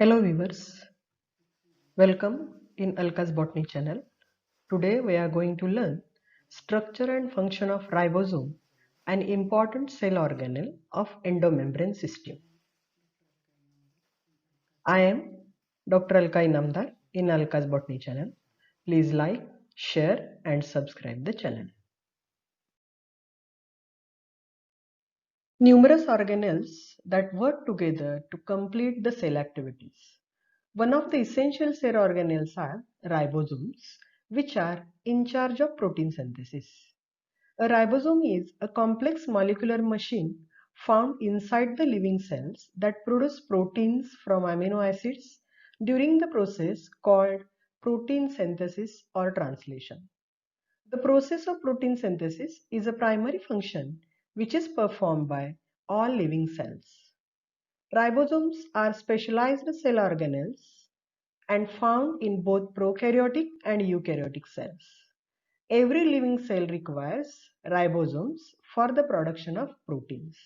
Hello viewers, welcome in Alka's Botany channel. Today we are going to learn structure and function of ribosome, an important cell organelle of endomembrane system. I am Dr. Alka Inamdr in Alka's Botany channel. Please like, share and subscribe the channel. Numerous organelles that work together to complete the cell activities. One of the essential cell organelles are ribosomes, which are in charge of protein synthesis. A ribosome is a complex molecular machine found inside the living cells that produce proteins from amino acids during the process called protein synthesis or translation. The process of protein synthesis is a primary function which is performed by all living cells. Ribosomes are specialized cell organelles and found in both prokaryotic and eukaryotic cells. Every living cell requires ribosomes for the production of proteins.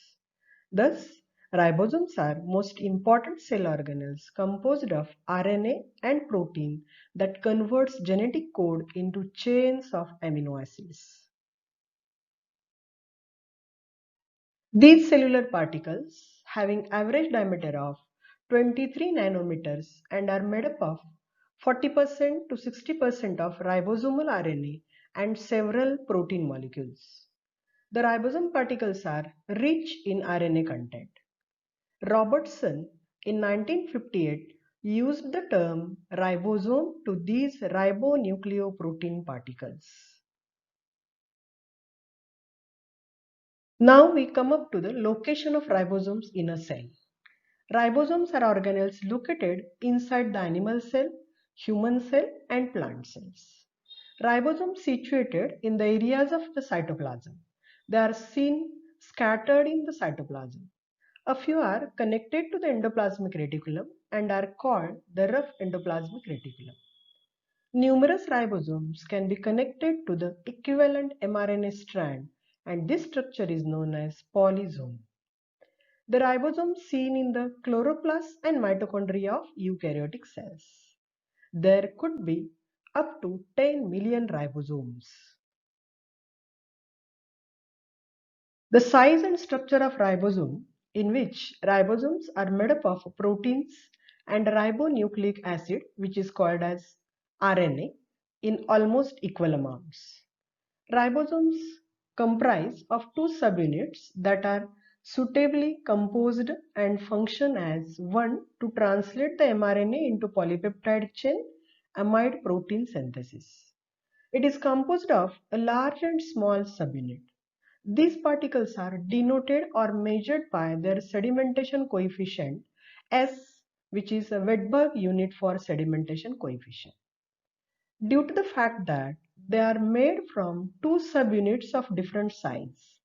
Thus, ribosomes are most important cell organelles composed of RNA and protein that converts genetic code into chains of amino acids. These cellular particles, having average diameter of 23 nanometers and are made up of 40% to 60% of ribosomal RNA and several protein molecules. The ribosome particles are rich in RNA content. Robertson in 1958 used the term ribosome to these ribonucleoprotein particles. Now we come up to the location of ribosomes in a cell. Ribosomes are organelles located inside the animal cell, human cell and plant cells. Ribosomes situated in the areas of the cytoplasm. They are seen scattered in the cytoplasm. A few are connected to the endoplasmic reticulum and are called the rough endoplasmic reticulum. Numerous ribosomes can be connected to the equivalent mRNA strand, and this structure is known as polysome. The ribosomes seen in the chloroplast and mitochondria of eukaryotic cells. There could be up to 10 million ribosomes. The size and structure of ribosome, in which ribosomes are made up of proteins and ribonucleic acid, which is called as RNA, in almost equal amounts. Ribosomes comprise of two subunits that are suitably composed and function as one to translate the mRNA into polypeptide chain amide protein synthesis. It is composed of a large and small subunit. These particles are denoted or measured by their sedimentation coefficient S, which is a Wedberg unit for sedimentation coefficient. Due to the fact that they are made from two subunits of different size,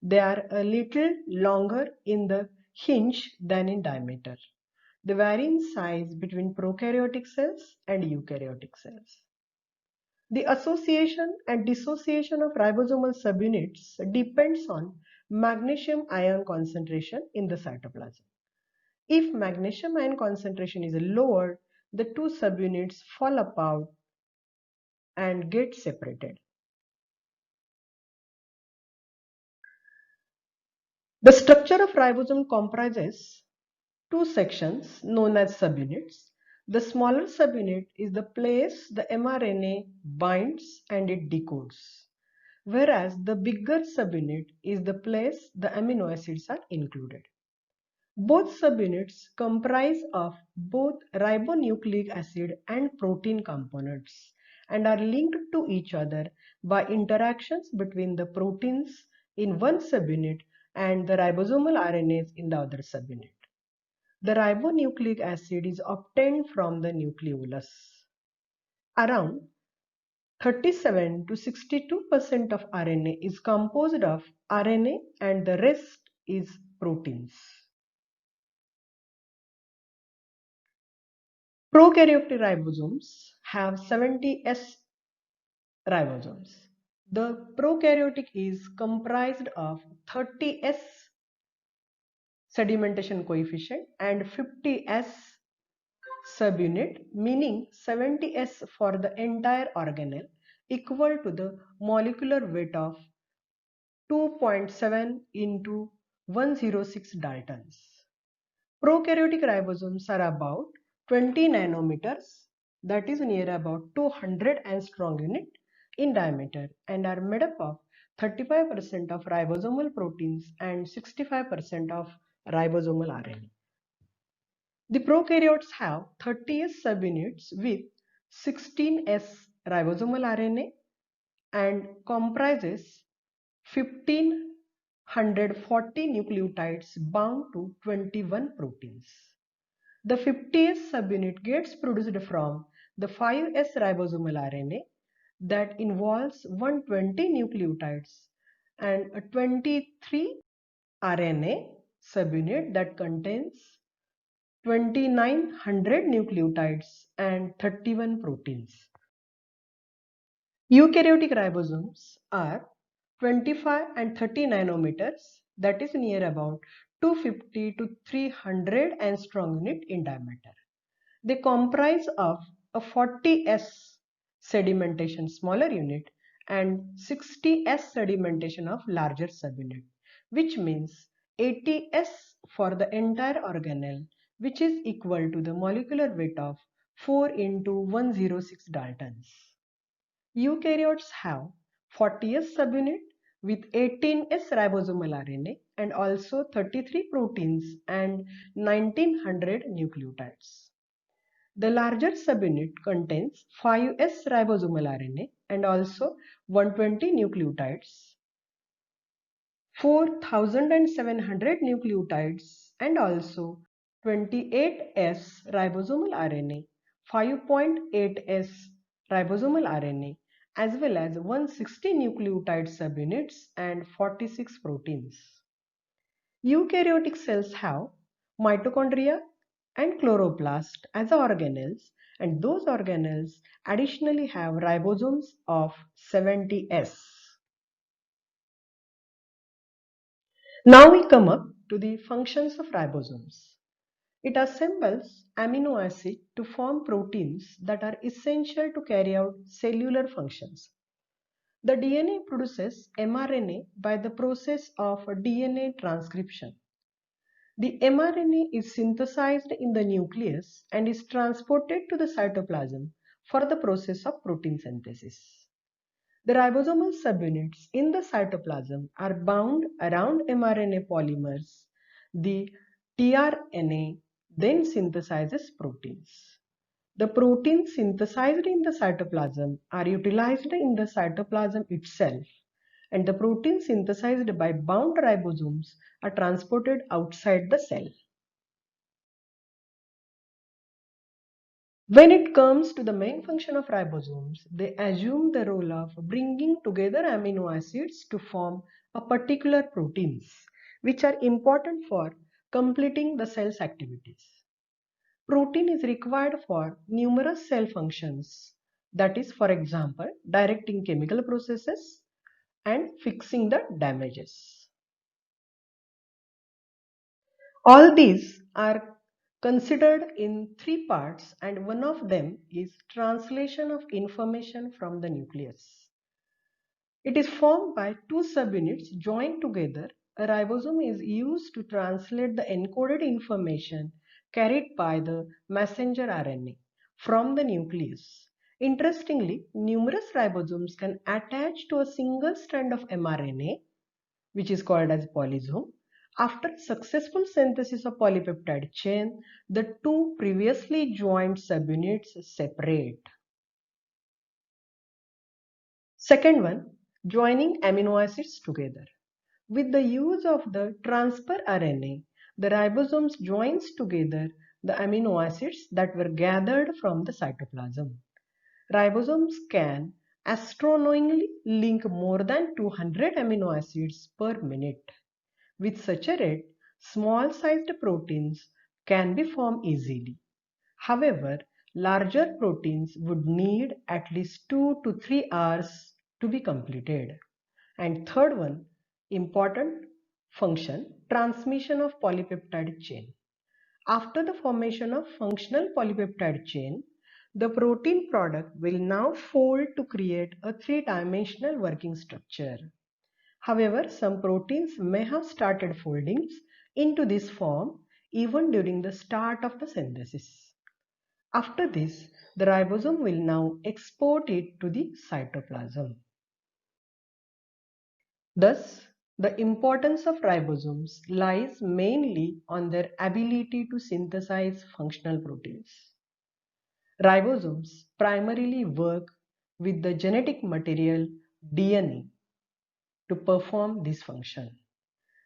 they are a little longer in the hinge than in diameter. They vary in size between prokaryotic cells and eukaryotic cells. The association and dissociation of ribosomal subunits depends on magnesium ion concentration in the cytoplasm. If magnesium ion concentration is lowered, the two subunits fall apart and get separated. The structure of ribosome comprises two sections known as subunits. The smaller subunit is the place the mRNA binds and it decodes, whereas the bigger subunit is the place the amino acids are included. Both subunits comprise of both ribonucleic acid and protein components and are linked to each other by interactions between the proteins in one subunit and the ribosomal RNAs in the other subunit. The ribonucleic acid is obtained from the nucleolus. Around 37 to 62% of RNA is composed of RNA and the rest is proteins. Prokaryotic ribosomes have 70 S ribosomes. The prokaryotic is comprised of 30 S sedimentation coefficient and 50 S Subunit meaning 70s for the entire organelle equal to the molecular weight of 2.7 into 106 Daltons. Prokaryotic ribosomes are about 20 nanometers, that is near about 200 angstrom unit in diameter, and are made up of 35% of ribosomal proteins and 65% of ribosomal RNA. The prokaryotes have 30s subunits with 16s ribosomal RNA and comprises 1540 nucleotides bound to 21 proteins. The 50s subunit gets produced from the 5s ribosomal RNA that involves 120 nucleotides and a 23 RNA subunit that contains 2900 nucleotides and 31 proteins. Eukaryotic ribosomes are 25 and 30 nanometers, that is near about 250 to 300 angstrom unit in diameter. They comprise of a 40s sedimentation smaller unit and 60s sedimentation of larger subunit, which means 80s for the entire organelle, which is equal to the molecular weight of 4 into 106 Daltons. Eukaryotes have 40s subunit with 18s ribosomal RNA and also 33 proteins and 1900 nucleotides. The larger subunit contains 5s ribosomal RNA and also 120 nucleotides, 4700 nucleotides and also 28s ribosomal RNA, 5.8s ribosomal RNA as well as 160 nucleotide subunits and 46 proteins. Eukaryotic cells have mitochondria and chloroplast as organelles, and those organelles additionally have ribosomes of 70s. Now we come up to the functions of ribosomes. It assembles amino acid to form proteins that are essential to carry out cellular functions. The DNA produces mRNA by the process of DNA transcription. The mRNA is synthesized in the nucleus and is transported to the cytoplasm for the process of protein synthesis. The ribosomal subunits in the cytoplasm are bound around mRNA polymers. The tRNA then synthesizes proteins. The proteins synthesized in the cytoplasm are utilized in the cytoplasm itself, and the proteins synthesized by bound ribosomes are transported outside the cell. When it comes to the main function of ribosomes, they assume the role of bringing together amino acids to form a particular proteins, which are important for completing the cell's activities. Protein is required for numerous cell functions, that is, for example, directing chemical processes and fixing the damages. All these are considered in three parts, and one of them is translation of information from the nucleus. It is formed by two subunits joined together. A ribosome is used to translate the encoded information carried by the messenger RNA from the nucleus. Interestingly, numerous ribosomes can attach to a single strand of mRNA, which is called as polysome. After successful synthesis of polypeptide chain, the two previously joined subunits separate. Second one, joining amino acids together. With the use of the transfer RNA, the ribosomes joins together the amino acids that were gathered from the cytoplasm. Ribosomes can astronomically link more than 200 amino acids per minute. With such a rate, small-sized proteins can be formed easily. However, larger proteins would need at least 2 to 3 hours to be completed. And third one, important function, transmission of polypeptide chain. After the formation of functional polypeptide chain, the protein product will now fold to create a three-dimensional working structure. However, some proteins may have started folding into this form even during the start of the synthesis. After this, the ribosome will now export it to the cytoplasm. Thus, the importance of ribosomes lies mainly on their ability to synthesize functional proteins. Ribosomes primarily work with the genetic material DNA to perform this function.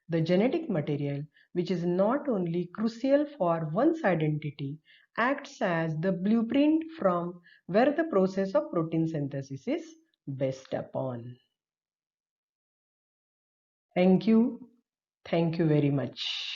The genetic material, which is not only crucial for one's identity, acts as the blueprint from where the process of protein synthesis is based upon. Thank you. Thank you very much.